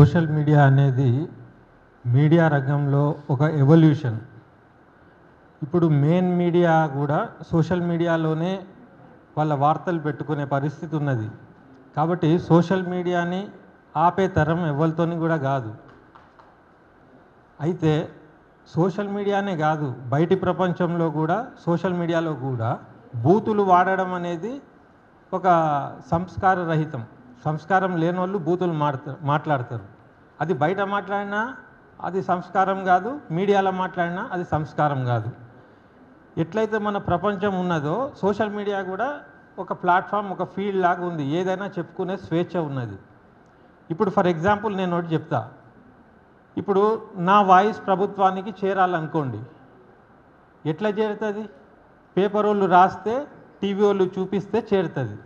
Social media అనేది media రంగంలో ఒక ఎవల్యూషన్. ఇప్పుడు మెయిన్ మీడియా కూడా సోషల్ మీడియాలోనే వాళ్ళ వార్తలు పెట్టుకునే పరిస్థితి ఉన్నది. కాబట్టి సోషల్ మీడియాని ఆపే తరం ఎవరితోని కూడా కాదు. అయితే సోషల్ మీడియానే కాదు, బయటి ప్రపంచంలో కూడా సోషల్ మీడియాలో కూడా బూతులు వాడడం అనేది ఒక సంస్కార రహితం. సంస్కారం లేని వాళ్ళు బూతులు మాట్లాడతారు. అది బయట మాట్లాడినా అది సంస్కారం కాదు, మీడియాలో మాట్లాడినా అది సంస్కారం కాదు. ఎట్లయితే మన ప్రపంచం ఉన్నదో సోషల్ మీడియా కూడా ఒక ప్లాట్ఫామ్, ఒక ఫీల్డ్ లాగా ఉంది. ఏదైనా చెప్పుకునే స్వేచ్ఛ ఉన్నది. ఇప్పుడు ఫర్ ఎగ్జాంపుల్ నేను ఒకటి చెప్తా. ఇప్పుడు నా వాయిస్ ప్రభుత్వానికి చేరాలనుకోండి, ఎట్లా చేరుతుంది? పేపర్ వాళ్ళు రాస్తే, టీవీ వాళ్ళు చూపిస్తే చేరుతుంది.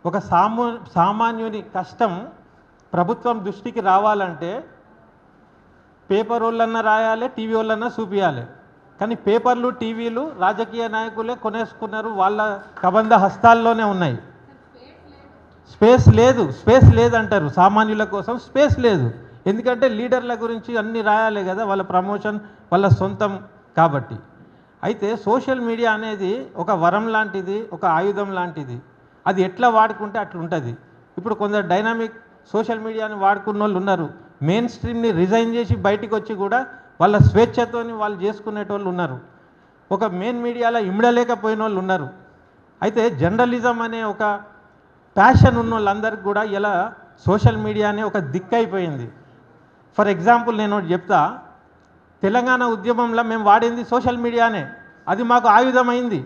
ఒక సామాన్యుని కష్టం ప్రభుత్వం దృష్టికి రావాలంటే పేపర్ వాళ్ళన్నా రాయాలి, టీవీ వాళ్ళన్నా చూపించాలి. కానీ పేపర్లు, టీవీలు రాజకీయ నాయకులే కొనేసుకున్నారు, వాళ్ళ కబంధ హస్తాల్లోనే ఉన్నాయి. స్పేస్ లేదంటారు. సామాన్యుల కోసం స్పేస్ లేదు. ఎందుకంటే లీడర్ల గురించి అన్నీ రాయాలి కదా, వాళ్ళ ప్రమోషన్, వాళ్ళ సొంతం కాబట్టి. అయితే సోషల్ మీడియా అనేది ఒక వరం లాంటిది, ఒక ఆయుధం లాంటిది. అది ఎట్లా వాడుకుంటే అట్లా ఉంటుంది. ఇప్పుడు కొందరు డైనామిక్ సోషల్ మీడియాని వాడుకున్న వాళ్ళు ఉన్నారు. మెయిన్ స్ట్రీమ్ని రిజైన్ చేసి బయటికి వచ్చి కూడా వాళ్ళ స్వేచ్ఛతోని వాళ్ళు చేసుకునేటోళ్ళు ఉన్నారు. ఒక మెయిన్ మీడియాలో ఇమ్మడలేకపోయిన వాళ్ళు ఉన్నారు. అయితే జర్నలిజం అనే ఒక ప్యాషన్ ఉన్న వాళ్ళందరికీ కూడా ఇలా సోషల్ మీడియానే ఒక దిక్కైపోయింది. ఫర్ ఎగ్జాంపుల్ నేను ఒకటి చెప్తా. తెలంగాణ ఉద్యమంలో మేము వాడింది సోషల్ మీడియానే. అది మాకు ఆయుధమైంది.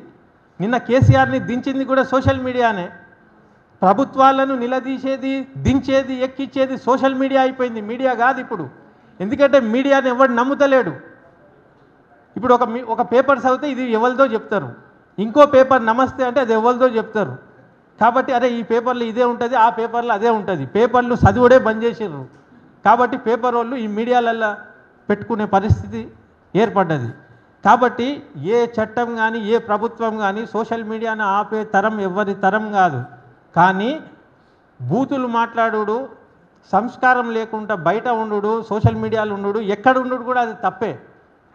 నిన్న కేసీఆర్ని దించింది కూడా సోషల్ మీడియానే. ప్రభుత్వాలను నిలదీసేది, దించేది, ఎక్కించేది సోషల్ మీడియా అయిపోయింది, మీడియా కాదు ఇప్పుడు. ఎందుకంటే మీడియాని ఎవరు నమ్ముతలేడు. ఇప్పుడు ఒక పేపర్ చదివితే ఇది ఎవరిదో చెప్తారు, ఇంకో పేపర్ నమస్తే అంటే అది ఎవరిదో చెప్తారు. కాబట్టి అరే ఈ పేపర్లో ఇదే ఉంటుంది, ఆ పేపర్లో అదే ఉంటుంది. పేపర్లు చదివుడే బంద్ చేసిర్రు. కాబట్టి పేపర్ వాళ్ళు ఈ మీడియాలల్లో పెట్టుకునే పరిస్థితి ఏర్పడ్డది. కాబట్టి ఏ చట్టం కానీ, ఏ ప్రభుత్వం కానీ సోషల్ మీడియాను ఆపే తరం ఎవరి తరం కాదు. కానీ బూతులు మాట్లాడు, సంస్కారం లేకుండా బయట ఉండు, సోషల్ మీడియాలో ఉండు, ఎక్కడ ఉండు కూడా అది తప్పే.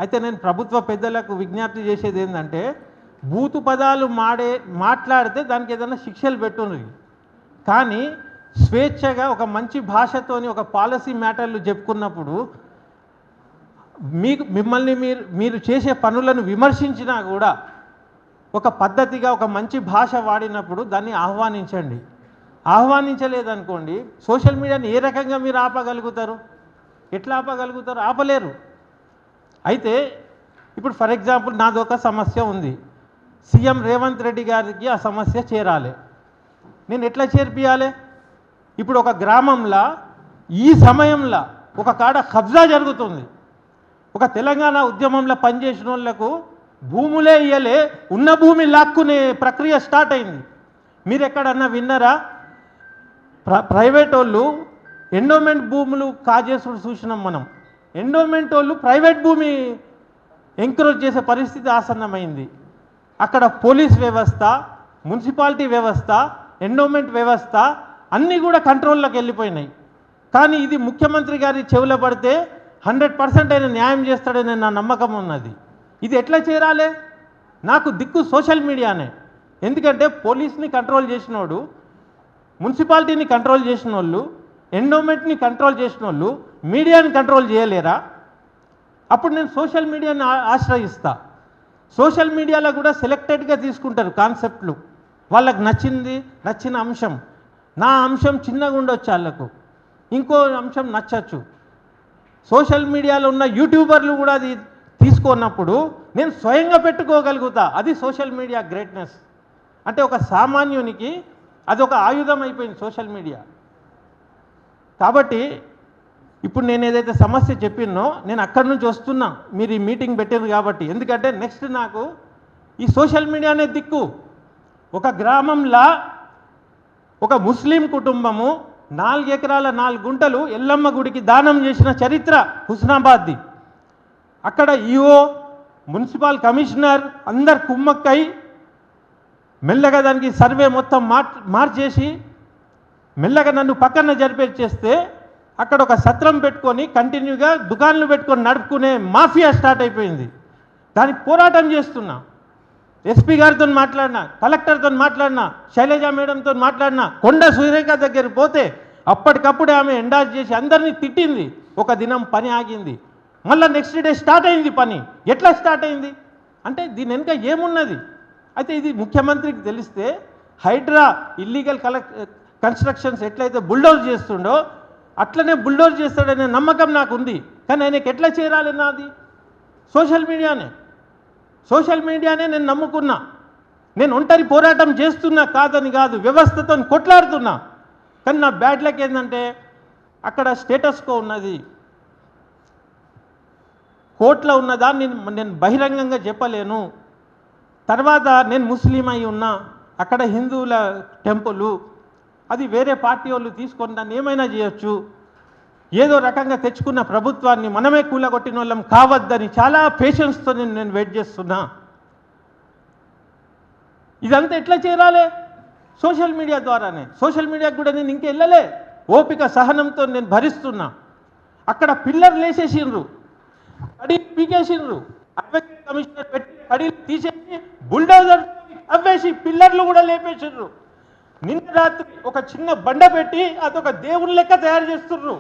అయితే నేను ప్రభుత్వ పెద్దలకు విజ్ఞప్తి చేసేది ఏంటంటే, బూతు పదాలు మాట్లాడితే దానికి ఏదైనా శిక్షలు పెట్టున్నది. కానీ స్వేచ్ఛగా ఒక మంచి భాషతోని ఒక పాలసీ మ్యాటర్లు చెప్పుకున్నప్పుడు మిమ్మల్ని మీరు చేసే పనులను విమర్శించినా కూడా ఒక పద్ధతిగా ఒక మంచి భాష వాడినప్పుడు దాన్ని ఆహ్వానించండి. ఆహ్వానించలేదనుకోండి, సోషల్ మీడియాని ఏ రకంగా మీరు ఆపగలుగుతారు? ఎట్లా ఆపగలుగుతారు? ఆపలేరు. అయితే ఇప్పుడు ఫర్ ఎగ్జాంపుల్ నాదొక సమస్య ఉంది. సీఎం రేవంత్ రెడ్డి గారికి ఆ సమస్య చేరాలి. నేను ఎట్లా చేర్పియాలి? ఇప్పుడు ఒక గ్రామంలో ఈ సమయంలో ఒక కాడ కబ్జా జరుగుతుంది. ఒక తెలంగాణ ఉద్యమంలో పనిచేసిన వాళ్లకు భూములే ఇయ్యలే, ఉన్న భూమి లాక్కునే ప్రక్రియ స్టార్ట్ అయింది. మీరు ఎక్కడన్నా విన్నారా? ప్రైవేట్ వాళ్ళు ఎండోమెంట్ భూములు కాజేసుడు చూసినాం మనం. ఎండోమెంట్ వాళ్ళు ప్రైవేట్ భూమి ఎంకరేజ్ చేసే పరిస్థితి ఆసన్నమైంది. అక్కడ పోలీస్ వ్యవస్థ, మున్సిపాలిటీ వ్యవస్థ, ఎండోమెంట్ వ్యవస్థ అన్నీ కూడా కంట్రోల్లోకి వెళ్ళిపోయినాయి. కానీ ఇది ముఖ్యమంత్రి గారి చెవులో పడితే 100% ఆయన న్యాయం చేస్తాడని నా నమ్మకం ఉన్నది. ఇది ఎట్లా చేరాలి? నాకు దిక్కు సోషల్ మీడియానే. ఎందుకంటే పోలీస్ని కంట్రోల్ చేసినోడు, మున్సిపాలిటీని కంట్రోల్ చేసిన వాళ్ళు, ఎండోమెంట్ని కంట్రోల్ చేసిన వాళ్ళు మీడియాని కంట్రోల్ చేయలేరా? అప్పుడు నేను సోషల్ మీడియాని ఆశ్రయిస్తా. సోషల్ మీడియాలో కూడా సెలెక్టెడ్గా తీసుకుంటారు కాన్సెప్ట్లు. వాళ్ళకి నచ్చిన అంశం. నా అంశం చిన్నగా ఉండొచ్చు, వాళ్ళకు ఇంకో అంశం నచ్చచ్చు. సోషల్ మీడియాలో ఉన్న యూట్యూబర్లు కూడా అది తీసుకున్నప్పుడు నేను స్వయంగా పెట్టుకోగలుగుతా. అది సోషల్ మీడియా గ్రేట్నెస్. అంటే ఒక సామాన్యునికి అది ఒక ఆయుధం అయిపోయింది సోషల్ మీడియా. కాబట్టి ఇప్పుడు నేను ఏదైతే సమస్య చెప్పినో నేను అక్కడి నుంచి వస్తున్నా, మీరు ఈ మీటింగ్ పెట్టారు కాబట్టి. ఎందుకంటే నెక్స్ట్ నాకు ఈ సోషల్ మీడియానే దిక్కు. ఒక గ్రామంలో ఒక ముస్లిం కుటుంబము 4 ఎకరాల 4 గుంటలు ఎల్లమ్మ గుడికి దానం చేసిన చరిత్ర హుస్నాబాద్ది. అక్కడ ఈఓ, మున్సిపల్ కమిషనర్ అందరు కుమ్మక్కై మెల్లగా దానికి సర్వే మొత్తం మార్చేసి మెల్లగా నన్ను పక్కన జరిపేసేస్తే అక్కడ ఒక సత్రం పెట్టుకొని కంటిన్యూగా దుకాన్లు పెట్టుకొని నడుపుకునే మాఫియా స్టార్ట్ అయిపోయింది. దానికి పోరాటం చేస్తున్నా. ఎస్పీ గారితో మాట్లాడినా, కలెక్టర్తో మాట్లాడినా, శైలజ మేడంతో మాట్లాడినా, కొండ సురేఖ దగ్గరికి పోతే అప్పటికప్పుడే ఆమె ఎండార్జ్ చేసి అందరినీ తిట్టింది. ఒక దినం పని ఆగింది, మళ్ళీ నెక్స్ట్ డే స్టార్ట్ అయింది పని. ఎట్లా స్టార్ట్ అయింది అంటే దీని వెనుక ఏమున్నది? అయితే ఇది ముఖ్యమంత్రికి తెలిస్తే హైడ్రా ఇల్లీగల్ కన్స్ట్రక్షన్స్ ఎట్లయితే బుల్డోజ్ చేస్తుండో అట్లనే బుల్డోజ్ చేస్తాడనే నమ్మకం నాకు ఉంది. కానీ ఆయనకి ఎట్లా చేరాలి? నాది సోషల్ మీడియానే నేను నమ్ముకున్నా. నేను ఒంటరి పోరాటం చేస్తున్నా కాదని కాదు, వ్యవస్థతో కొట్లాడుతున్నా. కానీ నా బ్యాడ్ లక్ ఏంటంటే అక్కడ స్టేటస్ కో ఉన్నది, కోర్టులో ఉన్నదాన్ని నేను బహిరంగంగా చెప్పలేను. తర్వాత నేను ముస్లిం అయి ఉన్నా, అక్కడ హిందువుల టెంపుల్, అది వేరే పార్టీ వాళ్ళు తీసుకొని దాన్ని ఏమైనా చేయొచ్చు. ఏదో రకంగా తెచ్చుకున్న ప్రభుత్వాన్ని మనమే కూలగొట్టిన వాళ్ళం కావద్దని చాలా పేషెన్స్తో నేను వెయిట్ చేస్తున్నా. ఇదంతా ఎట్లా చేరాలి? సోషల్ మీడియా ద్వారానే. సోషల్ మీడియాకు కూడా నేను ఇంకెళ్ళలే, ఓపిక సహనంతో నేను భరిస్తున్నా. అక్కడ పిల్లర్లు వేసేసిండ్రు, పడి పీకేసిండ్రు, అడ్వకేట్ కమిషనర్ పెట్టి పడి తీసేసి బుల్డోజర్ అవ్వేసి పిల్లర్లు కూడా లేపేసిండ్రు. నిన్న రాత్రి ఒక చిన్న బండ పెట్టి అదొక దేవుని లెక్క తయారు చేస్తుర్రు.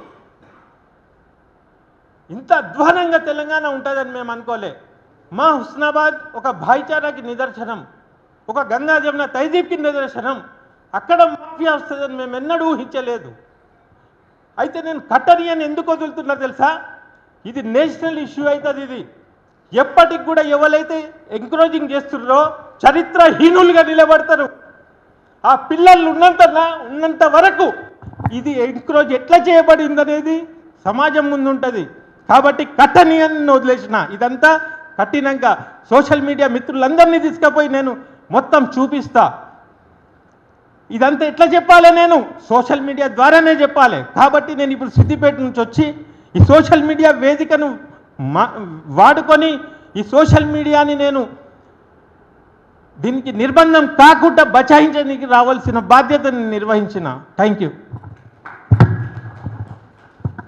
ఇంత అధ్వానంగా తెలంగాణ ఉంటుందని మేము అనుకోలే. మా హుస్నాబాద్ ఒక భాయిచారాకి నిదర్శనం, ఒక గంగా జమున తైదీబ్కి నిదర్శనం. అక్కడ మాఫియా వస్తుందని మేము ఎన్నడూ ఊహించలేదు. అయితే నేను కట్టని అని ఎందుకు వదులుతున్నా తెలుసా? ఇది నేషనల్ ఇష్యూ అవుతుంది. ఇది ఎప్పటికి కూడా ఎవరైతే ఎంకరేజింగ్ చేస్తున్నారో చరిత్రహీనులుగా నిలబడతారు. ఆ పిల్లలు ఉన్నంత వరకు ఇది ఎంకరేజ్ ఎట్లా చేయబడింది అనేది సమాజం ముందు ఉంటుంది. కాబట్టి కట్టని అని వదిలేసిన. ఇదంతా కట్టినాక సోషల్ మీడియా మిత్రులందరినీ తీసుకుపోయి నేను మొత్తం చూపిస్తా. ఇదంతా ఎట్లా చెప్పాలి? నేను సోషల్ మీడియా ద్వారానే చెప్పాలి. కాబట్టి నేను ఇప్పుడు సిద్దిపేట నుంచి వచ్చి ఈ సోషల్ మీడియా వేదికను వాడుకొని ఈ సోషల్ మీడియాని నేను దీనికి నిర్బంధం కాకుండా బచాయించడానికి రావాల్సిన బాధ్యతను నిర్వహించిన. Thank you.